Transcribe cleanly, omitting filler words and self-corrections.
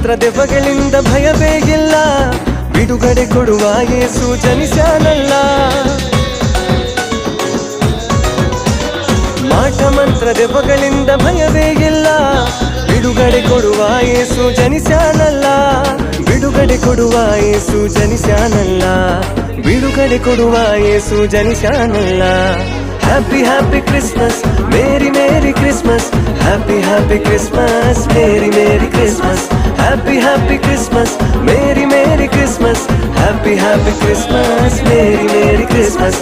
ಮಂತ್ರ ದೆವ್ವಗಳಿಂದ ಭಯವೇ ಇಲ್ಲ, ಬಿಡುಗಡೆ ಕೊಡುವ ಯೇಸು ಜನಿಸ್ಯಾನಲ್ಲ. ಮಾಟ ಮಂತ್ರ ದೆವ್ವಗಳಿಂದ ಭಯವೇ ಇಲ್ಲ, ಬಿಡುಗಡೆ ಕೊಡುವ ಯೇಸು ಜನಿಸ್ಯಾನಲ್ಲ. ಬಿಡುಗಡೆ ಕೊಡುವ ಯೇಸು ಜನಿಸ್ಯಾನಲ್ಲ, ಬಿಡುಗಡೆ ಕೊಡುವ ಯೇಸು ಜನಿಸ್ಯಾನಲ್ಲ. Happy happy Christmas, merry merry Christmas, happy happy Christmas, merry merry Christmas, happy happy Christmas, merry merry Christmas, happy happy Christmas, merry merry Christmas.